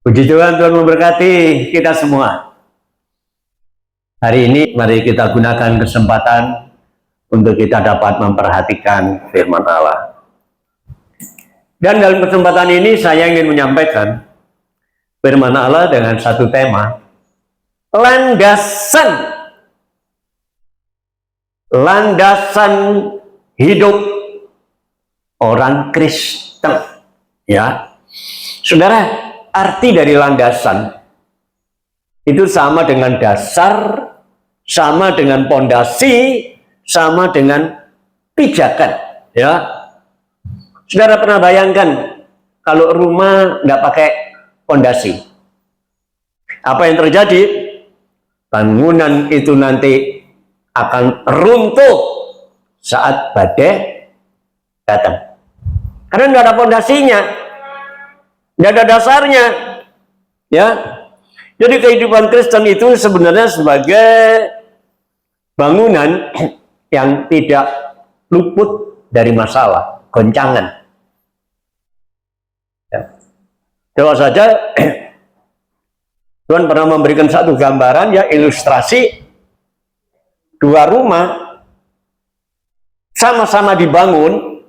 Puji Tuhan, Tuhan memberkati kita semua. Hari ini mari kita gunakan kesempatan untuk kita dapat memperhatikan firman Allah. Dan dalam kesempatan ini saya ingin menyampaikan firman Allah dengan satu tema, landasan hidup orang Kristen. Ya, saudara, arti dari landasan itu sama dengan dasar, sama dengan pondasi, sama dengan pijakan. Ya, saudara pernah bayangkan kalau rumah nggak pakai pondasi, apa yang terjadi? Bangunan itu nanti akan runtuh saat badai datang, karena nggak ada pondasinya, nggak ada dasarnya. Ya, jadi kehidupan Kristen itu sebenarnya sebagai bangunan yang tidak luput dari masalah, goncangan. Ya. Coba saja Tuhan pernah memberikan satu gambaran, ya, ilustrasi dua rumah sama-sama dibangun,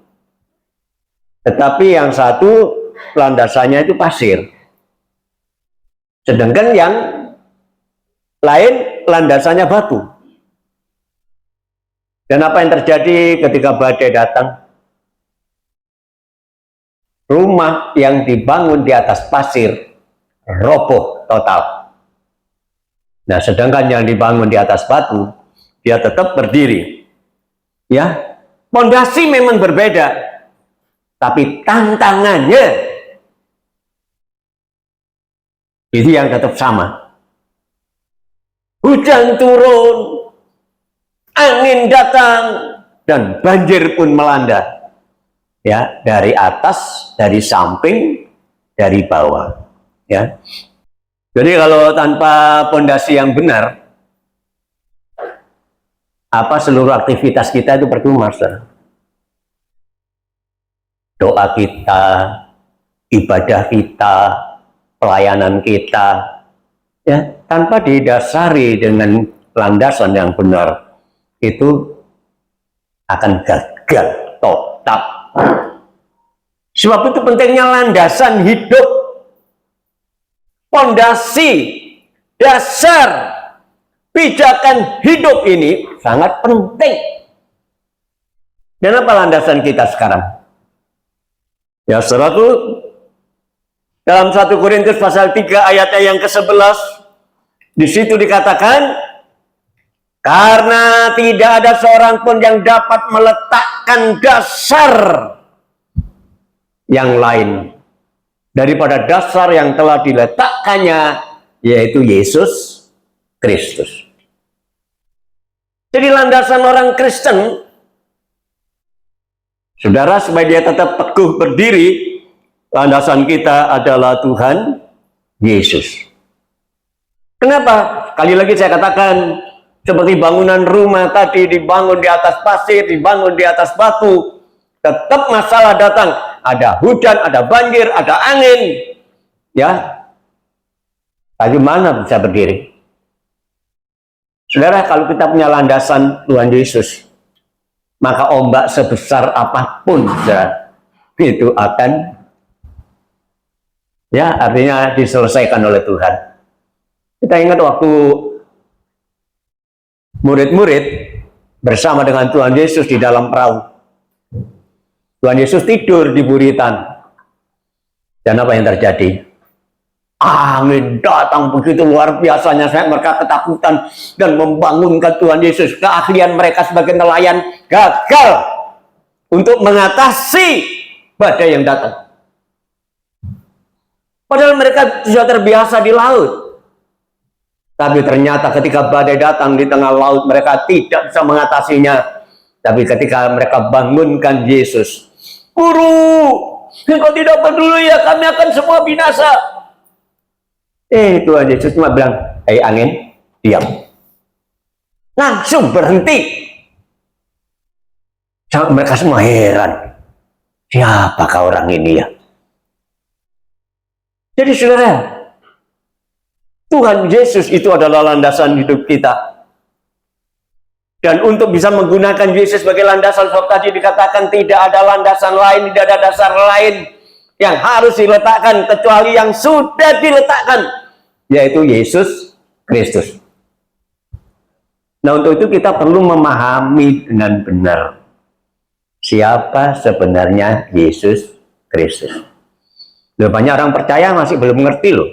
tetapi yang satu landasannya itu pasir, sedangkan yang lain landasannya batu. Dan apa yang terjadi ketika badai datang? Rumah yang dibangun di atas pasir roboh total. Nah, sedangkan yang dibangun di atas batu, dia tetap berdiri. Ya, pondasi memang berbeda, tapi tantangannya itu yang tetap sama. Hujan turun, angin datang, dan banjir pun melanda. Ya, dari atas, dari samping, dari bawah. Ya, jadi kalau tanpa pondasi yang benar, apa seluruh aktivitas kita itu percuma, saudara. Doa kita, ibadah kita, pelayanan kita, ya, tanpa didasari dengan landasan yang benar, itu akan gagal total. Sebab itu pentingnya landasan hidup, pondasi, dasar, pijakan hidup ini sangat penting. Dan apa landasan kita sekarang? Ya, saudaraku, dalam 1 Korintus pasal 3 ayatnya yang ke-11, di situ dikatakan, karena tidak ada seorang pun yang dapat meletakkan dasar yang lain daripada dasar yang telah diletakkannya, yaitu Yesus Kristus. Jadi landasan orang Kristen, saudara, supaya dia tetap teguh berdiri, landasan kita adalah Tuhan Yesus. Kenapa? Sekali lagi saya katakan, seperti bangunan rumah tadi dibangun di atas pasir, dibangun di atas batu, tetap masalah datang. Ada hujan, ada banjir, ada angin. Ya, bagaimana bisa berdiri? Saudara, kalau kita punya landasan Tuhan Yesus, maka ombak sebesar apapun, saudara, itu akan, ya, artinya diselesaikan oleh Tuhan. Kita ingat waktu murid-murid bersama dengan Tuhan Yesus di dalam perahu. Tuhan Yesus tidur di buritan. Dan apa yang terjadi? Angin datang begitu luar biasanya, mereka ketakutan dan membangunkan Tuhan Yesus. Keahlian mereka sebagai nelayan gagal untuk mengatasi badai yang datang. Padahal mereka sudah terbiasa di laut. Tapi ternyata ketika badai datang di tengah laut, mereka tidak bisa mengatasinya. Tapi ketika mereka bangunkan Yesus, Guru, engkau tidak peduli ya, kami akan semua binasa. Tuhan Yesus cuma bilang, hei angin, diam. Langsung berhenti. Mereka semua heran. Siapakah orang ini ya? Jadi saudara, Tuhan Yesus itu adalah landasan hidup kita. Dan untuk bisa menggunakan Yesus sebagai landasan, sebab tadi dikatakan tidak ada landasan lain, tidak ada dasar lain yang harus diletakkan kecuali yang sudah diletakkan, yaitu Yesus Kristus. Nah, untuk itu kita perlu memahami dengan benar siapa sebenarnya Yesus Kristus. Loh, banyak orang percaya masih belum mengerti loh.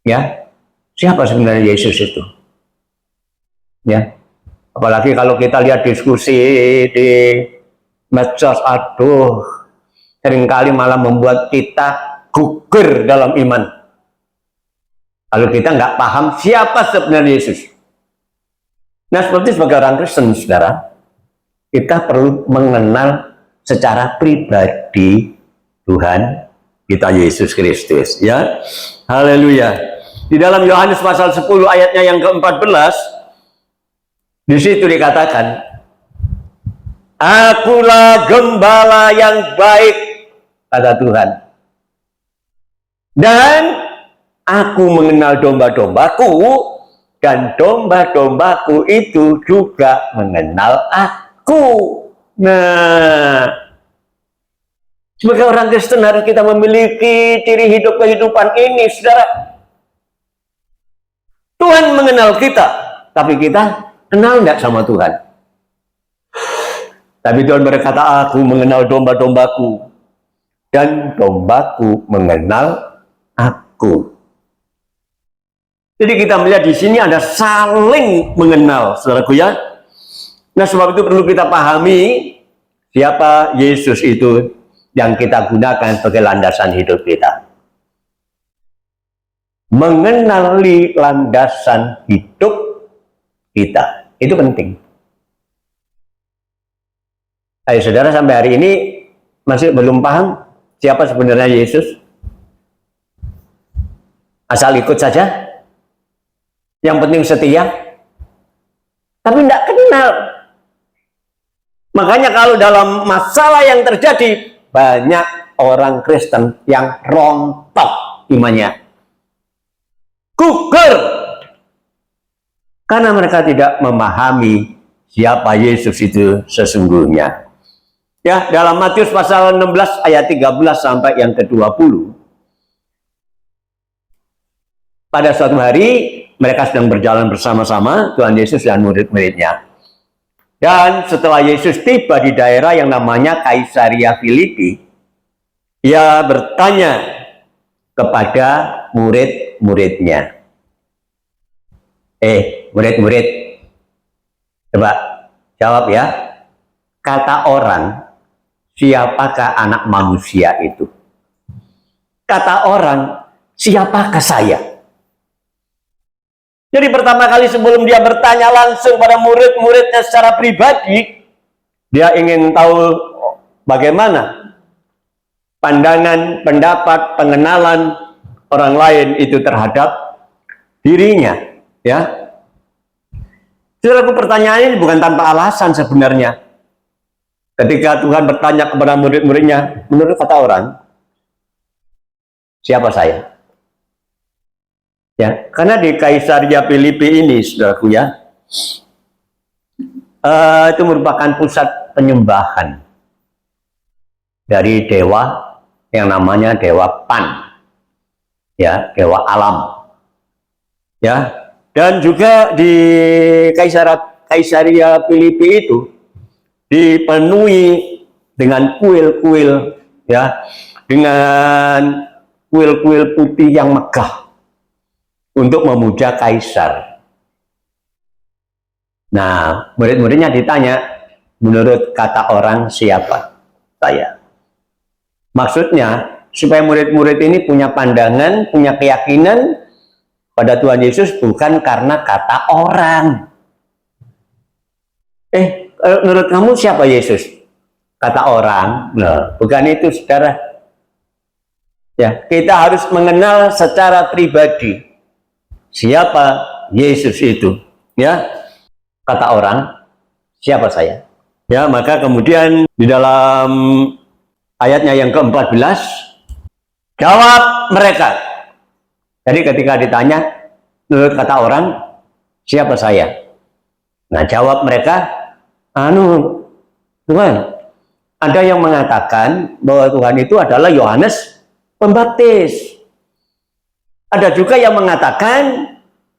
Ya, siapa sebenarnya Yesus itu? Ya, apalagi kalau kita lihat diskusi di medsos, aduh, seringkali malah membuat kita gugur dalam iman. Kalau kita nggak paham siapa sebenarnya Yesus. Nah, seperti sebagai orang Kristen, saudara, kita perlu mengenal secara pribadi Tuhan kita Yesus Kristus. Ya, haleluya. Di dalam Yohanes pasal 10 ayatnya yang ke-14, di situ dikatakan, Akulah gembala yang baik, kata Tuhan. Dan aku mengenal domba-dombaku, dan domba-dombaku itu juga mengenal aku. Nah, sebagai orang Kristen harus kita memiliki ciri hidup kehidupan ini, saudara. Tuhan mengenal kita, tapi kita kenal nggak sama Tuhan? Tapi Tuhan berkata, aku mengenal domba-dombaku, dan dombaku mengenal aku. Jadi kita melihat di sini ada saling mengenal, saudaraku ya. Nah, sebab itu perlu kita pahami siapa Yesus itu yang kita gunakan sebagai landasan hidup kita. Mengenali landasan hidup kita, itu penting. Ayo saudara, sampai hari ini masih belum paham siapa sebenarnya Yesus? Asal ikut saja, yang penting setia, tapi tidak kenal. Makanya kalau dalam masalah yang terjadi, banyak orang Kristen yang rontok imannya, gugur, karena mereka tidak memahami siapa Yesus itu sesungguhnya. Ya, dalam Matius pasal 16 ayat 13 sampai yang ke-20. Pada suatu hari mereka sedang berjalan bersama-sama, Tuhan Yesus dan murid-muridnya. Dan setelah Yesus tiba di daerah yang namanya Kaisaria Filipi, ia bertanya kepada murid-muridnya. Murid-murid, coba jawab ya. Kata orang, siapakah anak manusia itu? Kata orang, siapakah saya? Jadi pertama kali sebelum dia bertanya langsung pada murid-muridnya secara pribadi, dia ingin tahu bagaimana pandangan, pendapat, pengenalan orang lain itu terhadap dirinya. Ya, saudaraku, pertanyaan ini bukan tanpa alasan sebenarnya. Ketika Tuhan bertanya kepada murid-muridnya, menurut kata orang, siapa saya? Ya, karena di Kaisaria Filipi ini, saudaraku ya, itu merupakan pusat penyembahan dari dewa yang namanya dewa Pan, ya, dewa alam, ya. Dan juga di Kaisaria Filipi itu dipenuhi dengan kuil-kuil, ya, dengan kuil-kuil putih yang megah untuk memuja kaisar. Nah, murid-muridnya ditanya, menurut kata orang siapa saya? Maksudnya supaya murid-murid ini punya pandangan, punya keyakinan pada Tuhan Yesus bukan karena kata orang. Menurut kamu siapa Yesus? Kata orang. Nah, bukan itu, saudara. Ya, kita harus mengenal secara pribadi siapa Yesus itu. Ya, kata orang, siapa saya? Ya, maka kemudian di dalam ayatnya yang ke-14, jawab mereka. Jadi ketika ditanya, Menurut kata orang, siapa saya? Nah, jawab mereka, Tuhan, ada yang mengatakan bahwa Tuhan itu adalah Yohanes Pembaptis. Ada juga yang mengatakan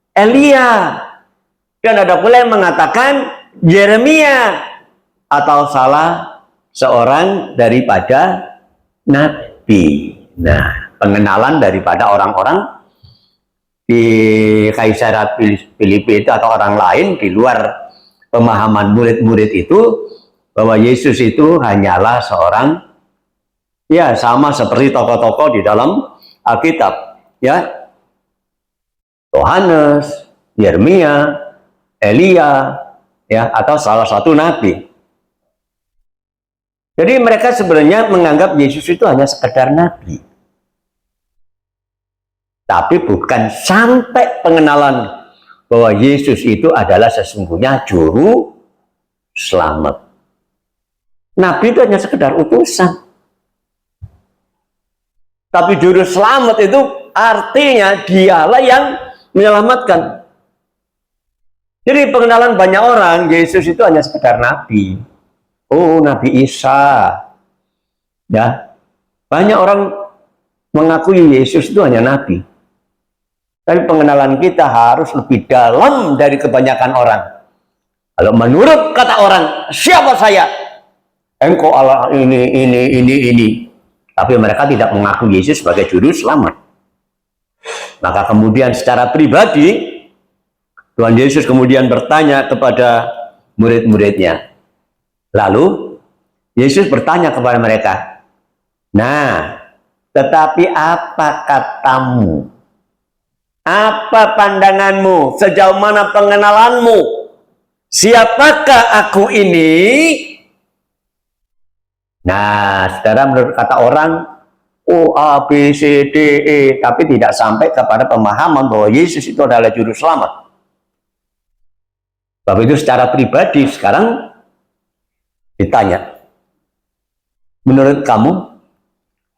Elia. Dan ada pula yang mengatakan Yeremia. Atau salah seorang daripada nabi. Nah, pengenalan daripada orang-orang di Kaisaria Filipi itu atau orang lain di luar pemahaman murid-murid itu bahwa Yesus itu hanyalah seorang, ya sama seperti tokoh-tokoh di dalam Alkitab, ya, Yohanes, Yeremia, Elia, ya, atau salah satu nabi. Jadi mereka sebenarnya menganggap Yesus itu hanya sekedar nabi. Tapi bukan sampai pengenalan bahwa Yesus itu adalah sesungguhnya juru selamat. Nabi itu hanya sekedar utusan. Tapi juru selamat itu artinya dialah yang menyelamatkan. Jadi pengenalan banyak orang, Yesus itu hanya sekedar nabi. Oh, Nabi Isa. Ya. Banyak orang mengakui Yesus itu hanya nabi. Tapi pengenalan kita harus lebih dalam dari kebanyakan orang. Kalau menurut kata orang, siapa saya? Engkau Allah ini. Tapi mereka tidak mengaku Yesus sebagai juru selamat. Maka kemudian secara pribadi, Tuhan Yesus kemudian bertanya kepada murid-muridnya. Lalu, Yesus bertanya kepada mereka, nah, tetapi apa katamu? Apa pandanganmu? Sejauh mana pengenalanmu? Siapakah aku ini? Nah, saudara, menurut kata orang, oh A, B, C, D, E, tapi tidak sampai kepada pemahaman bahwa Yesus itu adalah juru selamat. Sebab itu secara pribadi sekarang ditanya, menurut kamu,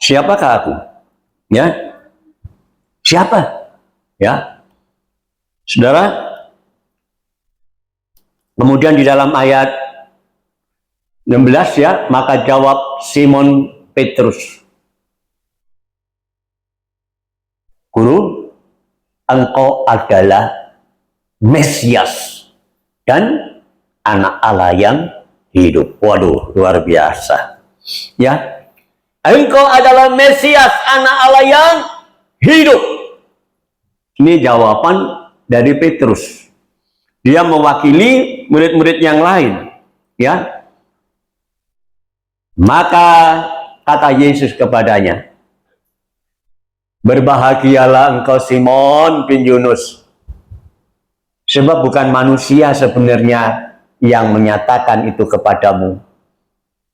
siapakah aku? Ya, siapa? Ya, saudara, kemudian di dalam ayat 16 ya, maka jawab Simon Petrus, Guru, engkau adalah Mesias dan anak Allah yang hidup. Waduh, luar biasa. Ya, engkau adalah Mesias, anak Allah yang hidup. Ini jawaban dari Petrus. Dia mewakili murid-murid yang lain. Ya. Maka kata Yesus kepadanya, berbahagialah engkau Simon bin Yunus. Sebab bukan manusia sebenarnya yang menyatakan itu kepadamu,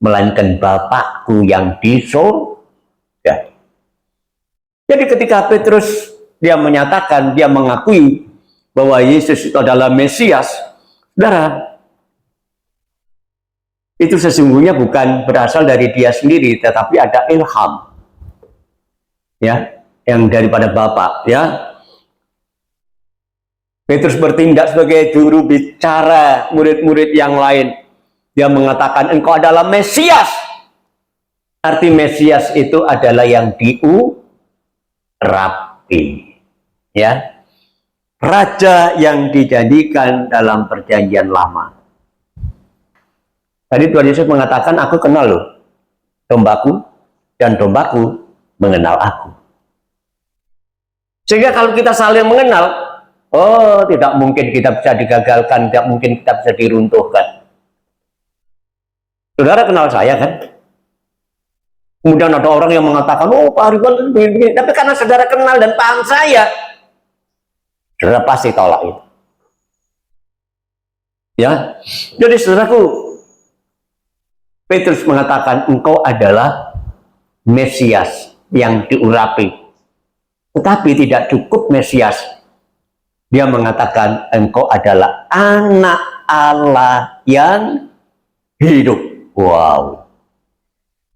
melainkan Bapakku yang di surga. Jadi ketika Petrus dia menyatakan, dia mengakui bahwa Yesus itu adalah Mesias, saudara, itu sesungguhnya bukan berasal dari dia sendiri, tetapi ada ilham, ya, yang daripada Bapa, ya. Petrus bertindak sebagai juru bicara murid-murid yang lain. Dia mengatakan, engkau adalah Mesias. Arti Mesias itu adalah yang diurapi. Ya, raja yang dijanjikan dalam perjanjian lama. Tadi Tuhan Yesus mengatakan, aku kenal loh dombaku dan dombaku mengenal aku. Sehingga kalau kita saling mengenal, oh tidak mungkin kita bisa digagalkan, tidak mungkin kita bisa diruntuhkan. Saudara kenal saya kan? Kemudian ada orang yang mengatakan, oh Pak Ridwan begini-begini. Tapi karena saudara kenal dan paham saya, saudara pasti tolak itu. Ya, jadi saudaraku, Petrus mengatakan engkau adalah Mesias yang diurapi. Tetapi tidak cukup Mesias. Dia mengatakan engkau adalah anak Allah yang hidup. Wow.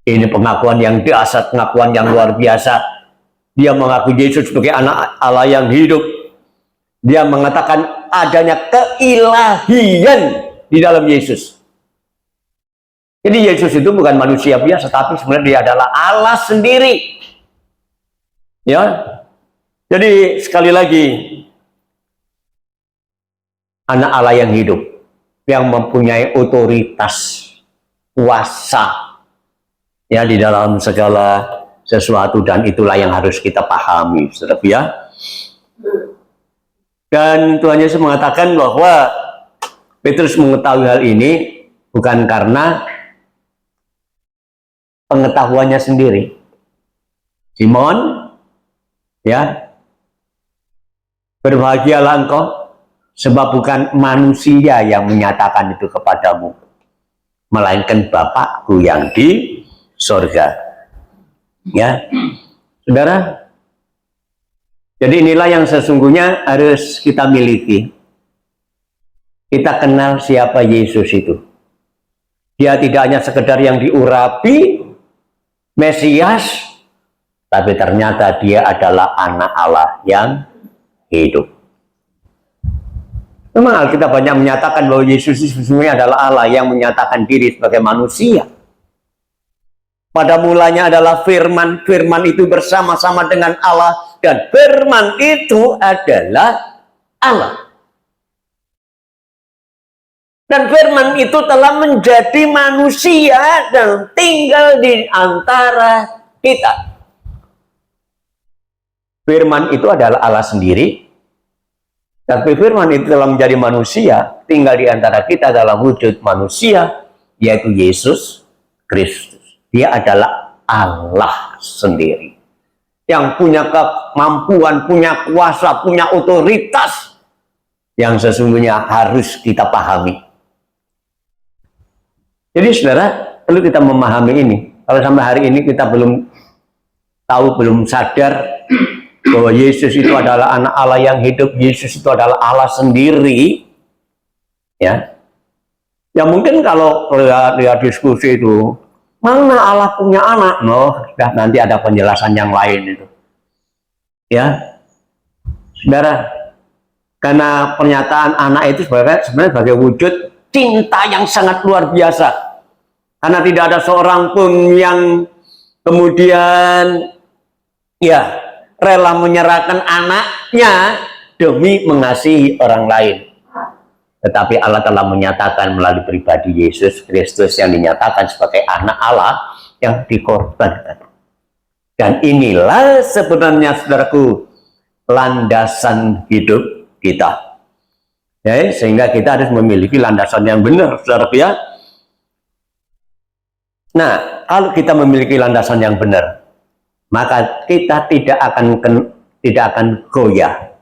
Ini pengakuan yang dahsyat, pengakuan yang luar biasa. Dia mengaku Yesus sebagai anak Allah yang hidup. Dia mengatakan adanya keilahian di dalam Yesus. Jadi Yesus itu bukan manusia biasa, tapi sebenarnya dia adalah Allah sendiri. Ya. Jadi sekali lagi, anak Allah yang hidup, yang mempunyai otoritas, kuasa, ya, di dalam segala sesuatu, dan itulah yang harus kita pahami, saudara ya. Dan Tuhan Yesus mengatakan bahwa Petrus mengetahui hal ini bukan karena pengetahuannya sendiri. Simon, ya, berbahagialah engkau, sebab bukan manusia yang menyatakan itu kepadamu, melainkan Bapakku yang di sorga. Ya, saudara. Jadi inilah yang sesungguhnya harus kita miliki. Kita kenal siapa Yesus itu. Dia tidak hanya sekedar yang diurapi, Mesias, tapi ternyata dia adalah anak Allah yang hidup. Memang Alkitab banyak menyatakan bahwa Yesus itu sesungguhnya adalah Allah yang menyatakan diri sebagai manusia. Pada mulanya adalah firman, firman itu bersama-sama dengan Allah, dan firman itu adalah Allah. Dan firman itu telah menjadi manusia dan tinggal di antara kita. Firman itu adalah Allah sendiri, tapi firman itu telah menjadi manusia, tinggal di antara kita dalam wujud manusia, yaitu Yesus Kristus. Dia adalah Allah sendiri, yang punya kemampuan, punya kuasa, punya otoritas, yang sesungguhnya harus kita pahami. Jadi saudara, perlu kita memahami ini. Kalau sampai hari ini kita belum tahu, belum sadar bahwa Yesus itu adalah anak Allah yang hidup, Yesus itu adalah Allah sendiri, ya. Ya mungkin kalau lihat diskusi itu, mana Allah punya anak? Nanti ada penjelasan yang lain itu. Ya, saudara, karena pernyataan anak itu sebenarnya sebagai wujud cinta yang sangat luar biasa. Karena tidak ada seorang pun yang kemudian ya rela menyerahkan anaknya demi mengasihi orang lain. Tetapi Allah telah menyatakan melalui pribadi Yesus Kristus yang dinyatakan sebagai anak Allah yang dikorbankan. Dan inilah sebenarnya, saudaraku, landasan hidup kita. Ya, sehingga kita harus memiliki landasan yang benar, saudaraku ya. Nah, kalau kita memiliki landasan yang benar, maka kita tidak akan goyah,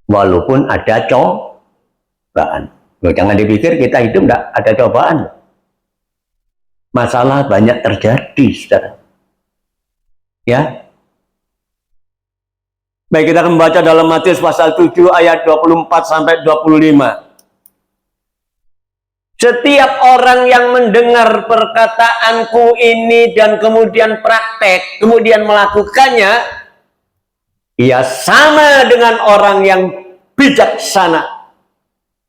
walaupun ada cobaan. Jangan dipikir kita hidup tidak ada cobaan. Masalah banyak terjadi, saudara. Ya. Baik, kita akan membaca dalam Matius pasal 7 ayat 24 sampai 25. Setiap orang yang mendengar perkataanku ini dan kemudian praktek, kemudian melakukannya, ia sama dengan orang yang bijaksana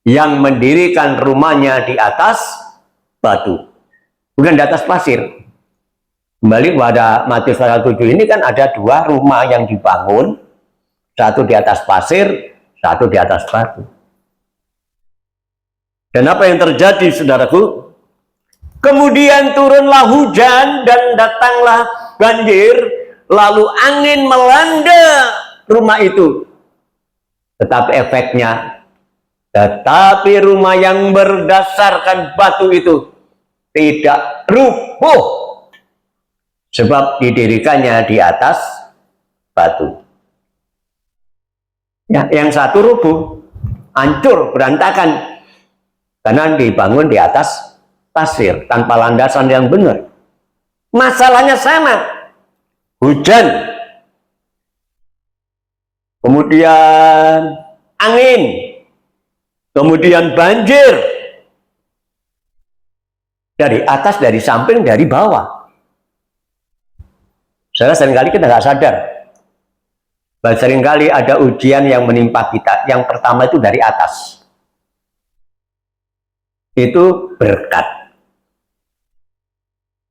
yang mendirikan rumahnya di atas batu, bukan di atas pasir. Kembali pada Matius pasal 7 ini kan ada dua rumah yang dibangun, satu di atas pasir, satu di atas batu. Dan apa yang terjadi, saudaraku? Kemudian turunlah hujan dan datanglah banjir, lalu angin melanda rumah itu. Tetapi rumah yang berdasarkan batu itu tidak rubuh, sebab didirikannya di atas batu. Ya, yang satu rubuh, hancur, berantakan, karena dibangun di atas pasir, tanpa landasan yang benar. Masalahnya sama, hujan, kemudian angin, kemudian banjir, dari atas, dari samping, dari bawah. Seringkali kita nggak sadar Seringkali ada ujian yang menimpa kita. Yang pertama itu dari atas. Itu berkat.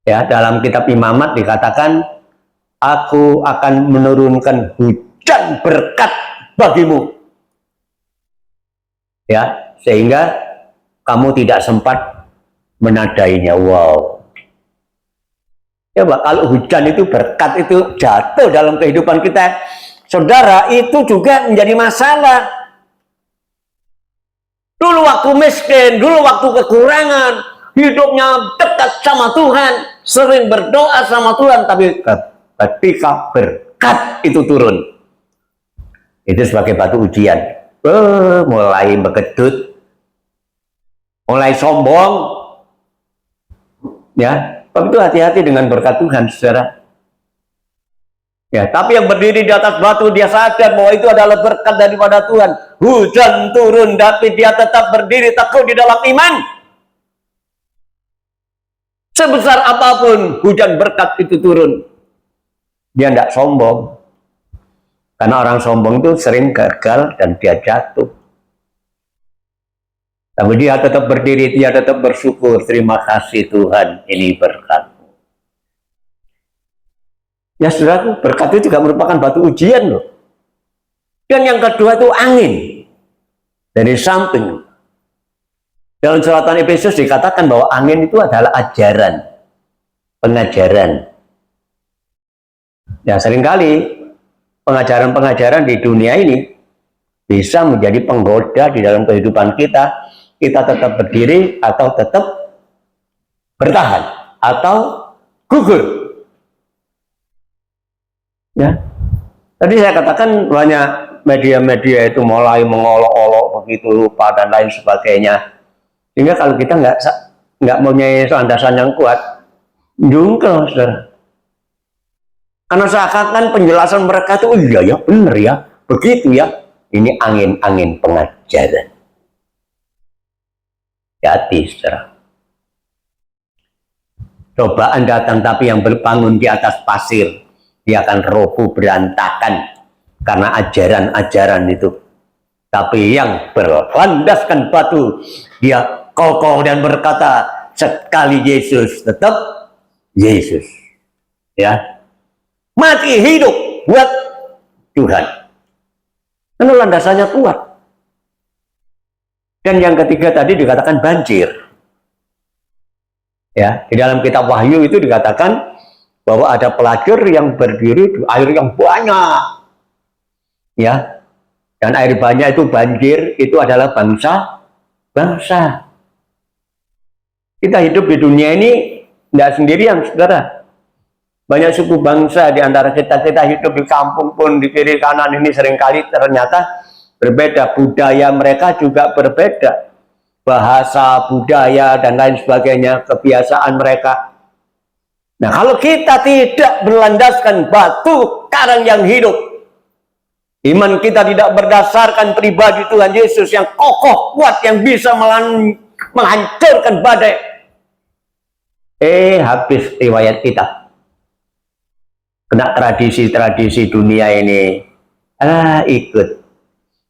Ya, dalam kitab Imamat dikatakan, aku akan menurunkan hujan berkat bagimu. Ya, sehingga kamu tidak sempat menadainya. Wow. Ya, kalau hujan itu berkat itu jatuh dalam kehidupan kita, saudara, itu juga menjadi masalah. Dulu waktu miskin, dulu waktu kekurangan, hidupnya dekat sama Tuhan, sering berdoa sama Tuhan, tapi ketika berkat itu turun, itu sebagai batu ujian. Mulai berkedut, mulai sombong, ya. Tapi itu hati-hati dengan berkat Tuhan, saudara. Ya, tapi yang berdiri di atas batu, dia sadar bahwa itu adalah berkat daripada Tuhan. Hujan turun, tapi dia tetap berdiri teguh di dalam iman. Sebesar apapun hujan berkat itu turun, dia tidak sombong. Karena orang sombong itu sering gagal dan dia jatuh. Tapi dia tetap berdiri, dia tetap bersyukur. Terima kasih Tuhan, ini berkat. Ya saudaraku, berkat itu juga merupakan batu ujian loh. Dan yang kedua itu angin dari samping. Dalam suratan Efesus dikatakan bahwa angin itu adalah ajaran, pengajaran. Ya seringkali pengajaran-pengajaran di dunia ini bisa menjadi penggoda di dalam kehidupan kita. Kita tetap berdiri atau tetap bertahan atau gugur. Ya, tadi saya katakan banyak media-media itu mulai mengolok-olok begitu rupa dan lain sebagainya. Sehingga kalau kita nggak mempunyai landasan yang kuat, jungkel, saudara. Karena seakan-akan penjelasan mereka itu, oh iya ya, benar ya, begitu ya. Ini angin-angin pengajaran. Hati, saudara. Cobaan datang tapi yang berbangun di atas pasir, dia akan roboh berantakan karena ajaran-ajaran itu. Tapi yang berlandaskan batu, dia kokoh dan berkata, sekali Yesus tetap Yesus. Ya, mati hidup buat Tuhan. Karena landasannya kuat. Dan yang ketiga tadi dikatakan banjir. Ya, di dalam kitab Wahyu itu dikatakan bahwa ada pelacur yang berdiri di air yang banyak, ya, dan air banyak itu banjir, itu adalah bangsa. Kita hidup di dunia ini tidak sendirian, saudara. Banyak suku bangsa di antara kita hidup di kampung pun di kiri kanan ini seringkali ternyata berbeda, budaya mereka juga berbeda, bahasa, budaya dan lain sebagainya, kebiasaan mereka. Nah, kalau kita tidak berlandaskan batu karang yang hidup, iman kita tidak berdasarkan pribadi Tuhan Yesus yang kokoh, kuat, yang bisa menghancurkan badai, habis riwayat kita. Kena tradisi-tradisi dunia ini, ikut.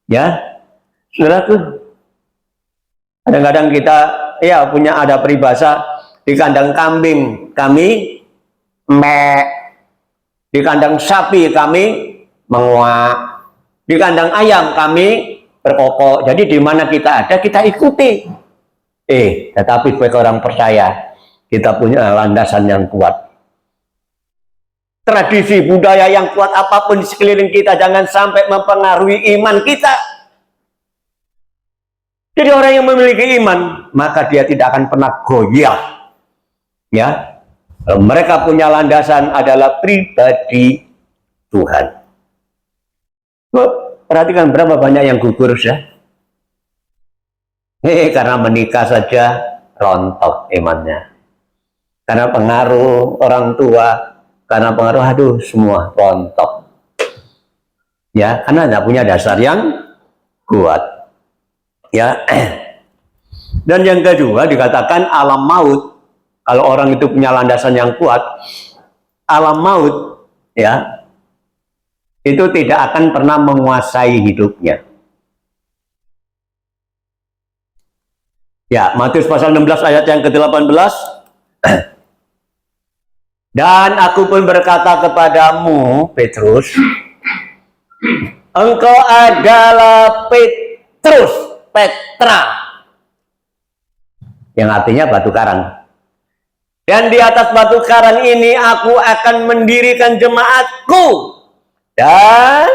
Ya, saudaraku, kadang-kadang kita punya ada peribahasa, di kandang kambing kami di kandang sapi kami menguak, di kandang ayam kami berkokok. Jadi di mana kita ada kita ikuti. Tetapi sebagai orang percaya kita punya landasan yang kuat. Tradisi budaya yang kuat apapun di sekeliling kita jangan sampai mempengaruhi iman kita. Jadi orang yang memiliki iman maka dia tidak akan pernah goyah. Ya, mereka punya landasan adalah pribadi Tuhan. Perhatikan berapa banyak yang gugur ya. Karena menikah saja rontok imannya. Karena pengaruh orang tua, karena pengaruh semua rontok. Ya, karena tidak punya dasar yang kuat. Ya. Dan yang kedua dikatakan alam maut. Kalau orang itu punya landasan yang kuat, alam maut, ya, itu tidak akan pernah menguasai hidupnya. Ya, Matius pasal 16 ayat yang ke-18. Dan aku pun berkata kepadamu, Petrus, engkau adalah Petrus, Petra, yang artinya batu karang. Dan di atas batu karang ini aku akan mendirikan jemaatku, dan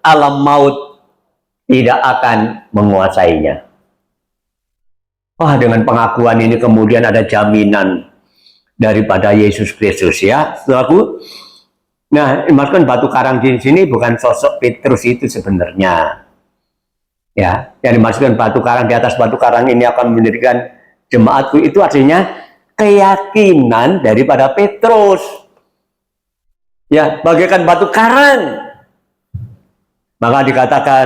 alam maut tidak akan menguasainya. Wah, dengan pengakuan ini kemudian ada jaminan daripada Yesus Kristus, ya, saudaraku. Nah, maksudkan batu karang di sini bukan sosok Petrus itu sebenarnya. Ya, yang dimaksudkan batu karang, di atas batu karang ini akan mendirikan jemaatku, itu artinya keyakinan daripada Petrus. Ya, bagaikan batu karang. Maka dikatakan,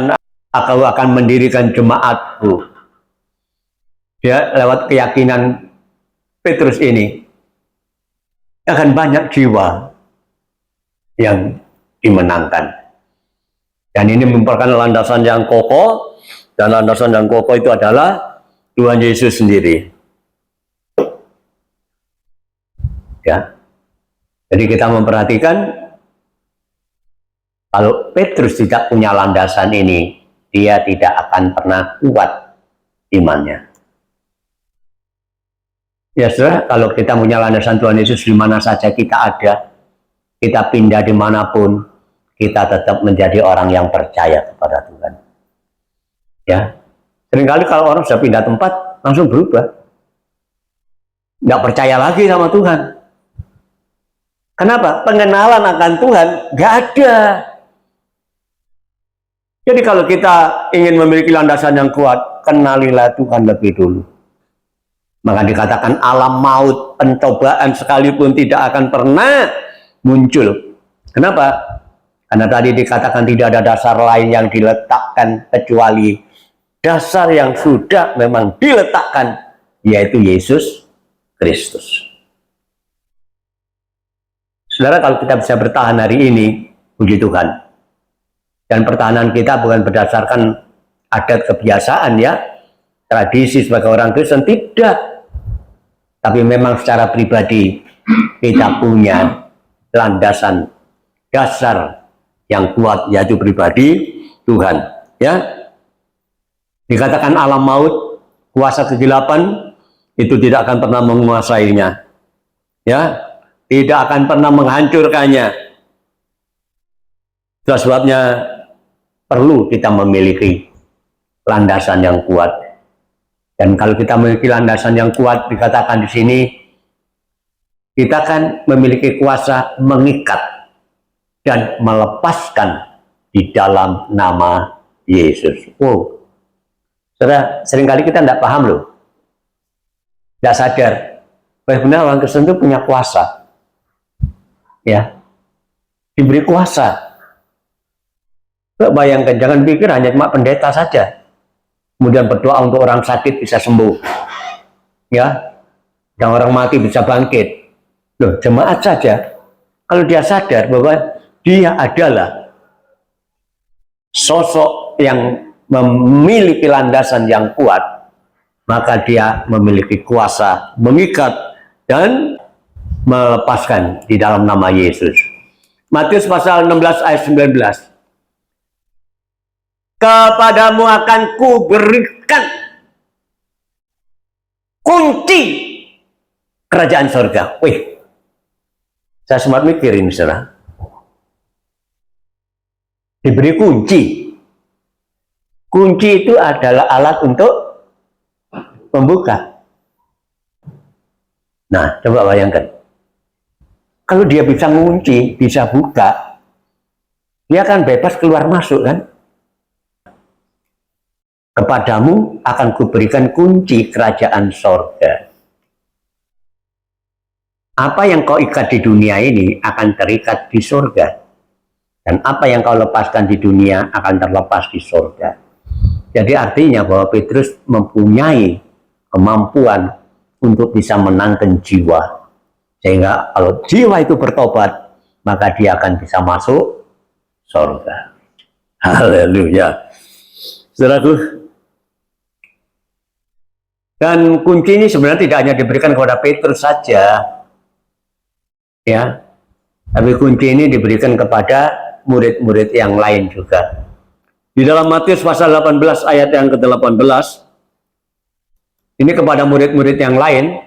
aku akan mendirikan jemaatku. Ya, lewat keyakinan Petrus ini akan banyak jiwa yang dimenangkan. Dan ini merupakan landasan yang kokoh, dan landasan yang kokoh itu adalah Tuhan Yesus sendiri. Ya. Jadi kita memperhatikan, kalau Petrus tidak punya landasan ini, dia tidak akan pernah kuat imannya. Ya saudara, kalau kita punya landasan Tuhan Yesus di mana saja kita ada, kita pindah dimanapun, kita tetap menjadi orang yang percaya kepada Tuhan. Ya, seringkali kalau orang sudah pindah tempat, langsung berubah. Nggak percaya lagi sama Tuhan. Kenapa? Pengenalan akan Tuhan nggak ada. Jadi kalau kita ingin memiliki landasan yang kuat, kenalilah Tuhan lebih dulu. Maka dikatakan alam maut, pencobaan sekalipun tidak akan pernah muncul. Kenapa? Karena tadi dikatakan tidak ada dasar lain yang diletakkan kecuali dasar yang sudah memang diletakkan, yaitu Yesus Kristus. Saudara, kalau kita bisa bertahan hari ini, puji Tuhan. Dan pertahanan kita bukan berdasarkan adat kebiasaan, ya, tradisi sebagai orang Kristen, tidak. Tapi memang secara pribadi kita punya landasan dasar yang kuat, yaitu pribadi Tuhan. Ya, dikatakan alam maut, kuasa kegelapan itu tidak akan pernah menguasainya. Ya, tidak akan pernah menghancurkannya. Itulah sebabnya perlu kita memiliki landasan yang kuat. Dan kalau kita memiliki landasan yang kuat, dikatakan di sini, kita kan memiliki kuasa mengikat dan melepaskan di dalam nama Yesus. Wow. Saudara, seringkali kita tidak paham loh. Tidak sadar. Benar orang Kristen itu punya kuasa. Ya. Diberi kuasa. Bayangkan, jangan pikir hanya cuma pendeta saja. Kemudian berdoa untuk orang sakit bisa sembuh. Ya. Yang orang mati bisa bangkit. Loh, jemaat saja. Kalau dia sadar bahwa dia adalah sosok yang memiliki landasan yang kuat, maka dia memiliki kuasa mengikat dan melepaskan di dalam nama Yesus. Matius pasal 16 ayat 19. Kepadamu akan kuberikan kunci kerajaan surga. Wih, saya sempat mikirin, saudara. Diberi kunci. Kunci itu adalah alat untuk membuka. Nah, coba bayangkan. Kalau dia bisa ngunci, bisa buka, dia akan bebas keluar masuk, kan? Kepadamu akan kuberikan kunci kerajaan sorga. Apa yang kau ikat di dunia ini akan terikat di sorga. Dan apa yang kau lepaskan di dunia akan terlepas di sorga. Jadi artinya bahwa Petrus mempunyai kemampuan untuk bisa menangkan jiwa. Sehingga kalau jiwa itu bertobat, maka dia akan bisa masuk surga. Haleluya. Saudaraku, dan kunci ini sebenarnya tidak hanya diberikan kepada Petrus saja, ya, tapi kunci ini diberikan kepada murid-murid yang lain juga. Di dalam Matius pasal 18 ayat yang ke-18, ini kepada murid-murid yang lain,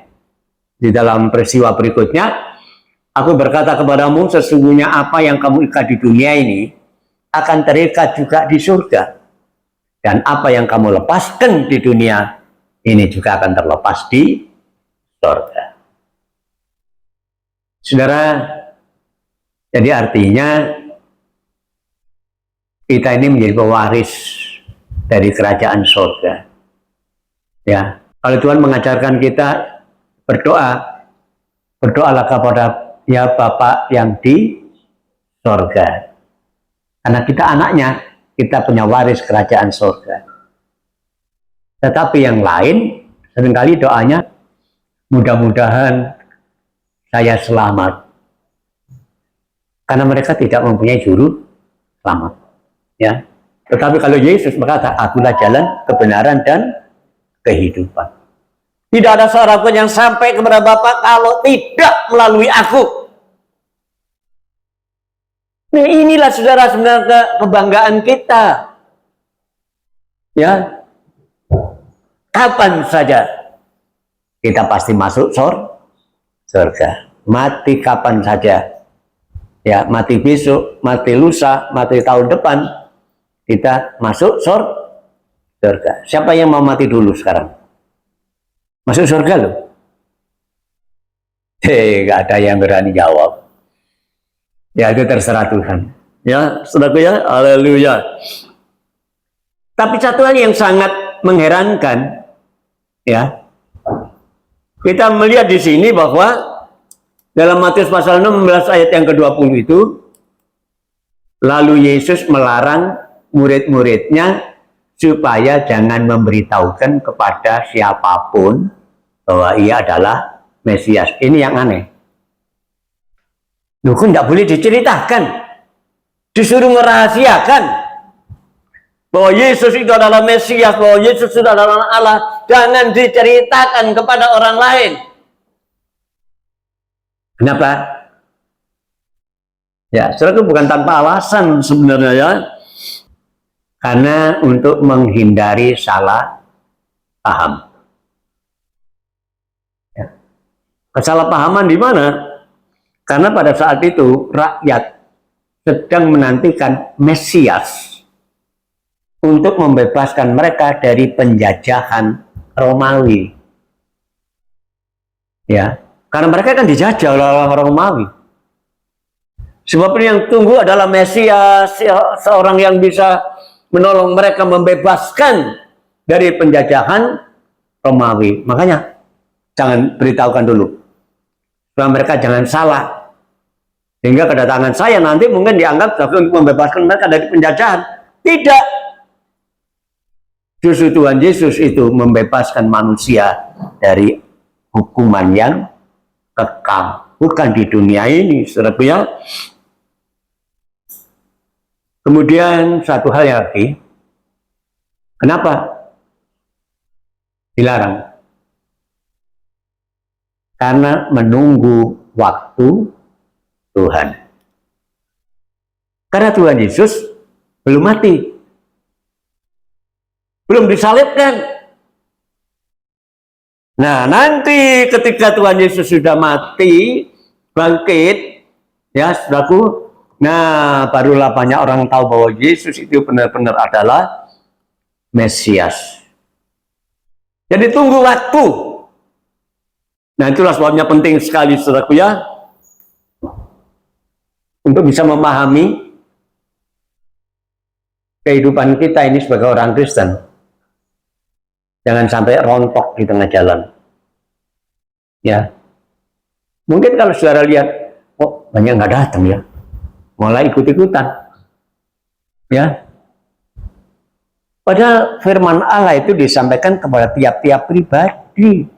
di dalam peristiwa berikutnya, aku berkata kepadamu, sesungguhnya apa yang kamu ikat di dunia ini akan terikat juga di surga, dan apa yang kamu lepaskan di dunia ini juga akan terlepas di surga. Saudara, jadi artinya kita ini menjadi pewaris dari kerajaan surga. Ya, kalau Tuhan mengajarkan kita berdoa, berdoalah kepada ya Bapa yang di surga. Karena kita anaknya, kita punya waris kerajaan surga. Tetapi yang lain, seringkali doanya, mudah-mudahan saya selamat. Karena mereka tidak mempunyai juru selamat. Ya. Tetapi kalau Yesus berkata, akulah jalan, kebenaran, dan kehidupan. Tidak ada seorang pun yang sampai kepada Bapa kalau tidak melalui aku. Nah, inilah saudara sebenarnya kebanggaan kita. Ya. Kapan saja kita pasti masuk surga. Mati kapan saja. Ya, mati besok, mati lusa, mati tahun depan, kita masuk surga. Siapa yang mau mati dulu sekarang? Masuk surga loh. Gak ada yang berani jawab. Ya, itu terserah Tuhan. Ya, saudaraku ya, haleluya. Tapi satu hal yang sangat mengherankan, ya, kita melihat di sini bahwa dalam Matius pasal 16 ayat yang ke-20 itu, lalu Yesus melarang murid-muridnya supaya jangan memberitahukan kepada siapapun bahwa ia adalah Mesias. Ini yang aneh. Loh, kok tidak boleh diceritakan, disuruh merahasiakan bahwa Yesus itu adalah Mesias, bahwa Yesus itu adalah Allah, jangan diceritakan kepada orang lain. Kenapa? Ya, saudara, itu bukan tanpa alasan sebenarnya ya. Karena untuk menghindari salah paham. Ya. Kesalahpahaman di mana? Karena pada saat itu rakyat sedang menantikan Mesias untuk membebaskan mereka dari penjajahan Romawi. Ya, karena mereka kan dijajah oleh orang Romawi. Sebab yang tunggu adalah Mesias, seorang yang bisa menolong mereka membebaskan dari penjajahan Romawi. Makanya jangan beritahukan dulu, supaya mereka jangan salah. Sehingga kedatangan saya nanti mungkin dianggap untuk membebaskan mereka dari penjajahan. Tidak. Justru Tuhan Yesus itu membebaskan manusia dari hukuman yang kekal. Bukan di dunia ini, saudaraku ya. Kemudian satu hal yang lagi. Kenapa dilarang? Karena menunggu waktu Tuhan. Karena Tuhan Yesus belum mati, belum disalibkan. Nah, nanti ketika Tuhan Yesus sudah mati, bangkit, ya saudaraku, nah barulah banyak orang tahu bahwa Yesus itu benar-benar adalah Mesias. Jadi tunggu waktu. Nah, itulah sebabnya penting sekali saudaraku ya, untuk bisa memahami kehidupan kita ini sebagai orang Kristen. Jangan sampai rontok di tengah jalan. Ya, mungkin kalau saudara lihat, oh banyak nggak datang ya, mulai ikut-ikutan. Ya, padahal firman Allah itu disampaikan kepada tiap-tiap pribadi.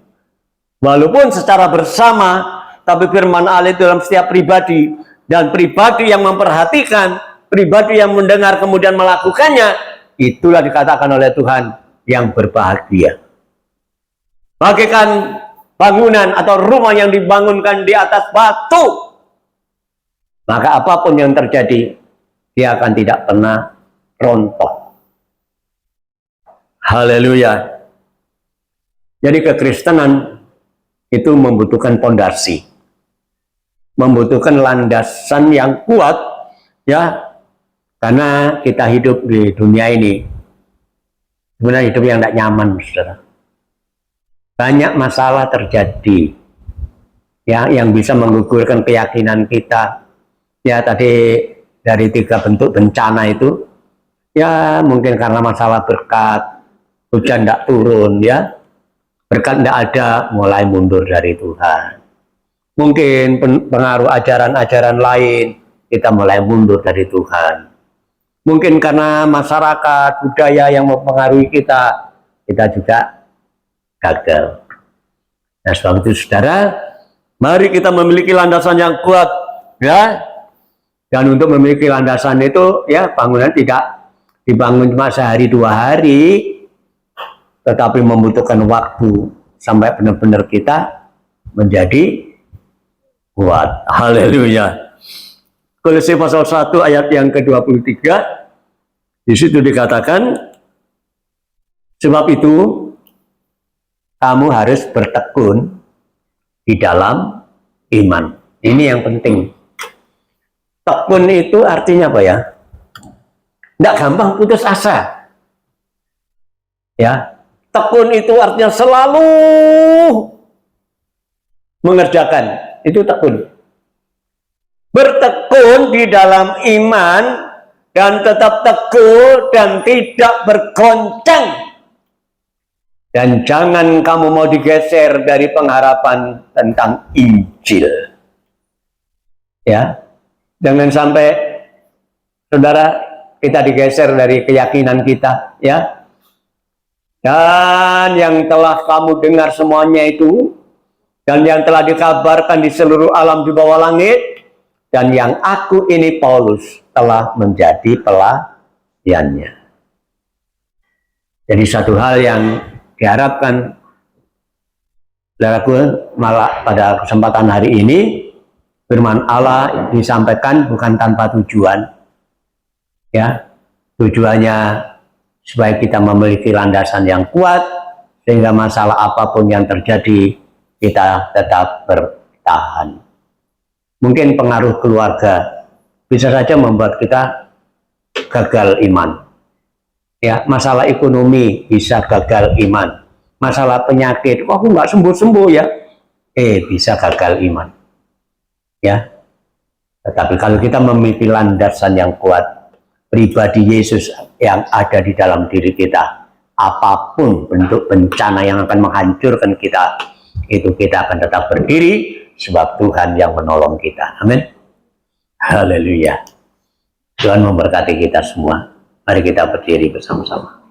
Walaupun secara bersama, tapi firman Allah itu dalam setiap pribadi. Dan pribadi yang memperhatikan pribadi yang mendengar kemudian melakukannya, itulah dikatakan oleh Tuhan yang berbahagia. Bagaikan bangunan atau rumah yang dibangunkan di atas batu, maka apapun yang terjadi, dia akan tidak pernah rontok. Haleluya. Jadi kekristenan itu membutuhkan pondasi, membutuhkan landasan yang kuat, ya, karena kita hidup di dunia ini sebenarnya hidup yang tidak nyaman, saudara. Banyak masalah terjadi, ya, yang bisa menggugurkan keyakinan kita. Ya, tadi dari 3 bentuk bencana itu, ya, mungkin karena masalah berkat, hujan tidak turun, ya, berkat tidak ada, mulai mundur dari Tuhan. Mungkin pengaruh ajaran-ajaran lain, kita mulai mundur dari Tuhan. Mungkin karena masyarakat, budaya yang mempengaruhi kita juga gagal. Nah, sebab itu saudara, mari kita memiliki landasan yang kuat, ya. Dan untuk memiliki landasan itu, ya, bangunan tidak dibangun cuma sehari 2 hari, tetapi membutuhkan waktu sampai benar-benar kita menjadi kuat. Haleluya. Kolose pasal 1 ayat yang ke-23, di situ dikatakan, sebab itu kamu harus bertekun di dalam iman. Ini yang penting. Tekun itu artinya apa ya? Tidak gampang putus asa. Ya, tekun itu artinya selalu mengerjakan. Itu tekun. Bertekun di dalam iman dan tetap teguh dan tidak bergoncang. Dan jangan kamu mau digeser dari pengharapan tentang Injil. Ya, jangan sampai saudara kita digeser dari keyakinan kita, ya. Dan yang telah kamu dengar semuanya itu, dan yang telah dikabarkan di seluruh alam di bawah langit, dan yang aku ini Paulus telah menjadi pelayannya. Jadi satu hal yang diharapkan, saudaraku, malah pada kesempatan hari ini, firman Allah disampaikan bukan tanpa tujuan, ya. Tujuannya supaya kita memiliki landasan yang kuat, sehingga masalah apapun yang terjadi, kita tetap bertahan. Mungkin pengaruh keluarga bisa saja membuat kita gagal iman. Ya, masalah ekonomi bisa gagal iman. Masalah penyakit, aku nggak sembuh-sembuh ya, bisa gagal iman. Ya, tetapi kalau kita memiliki landasan yang kuat, pribadi Yesus yang ada di dalam diri kita, apapun bentuk bencana yang akan menghancurkan kita, itu kita akan tetap berdiri, sebab Tuhan yang menolong kita. Amin. Haleluya. Tuhan memberkati kita semua. Mari kita berdiri bersama-sama.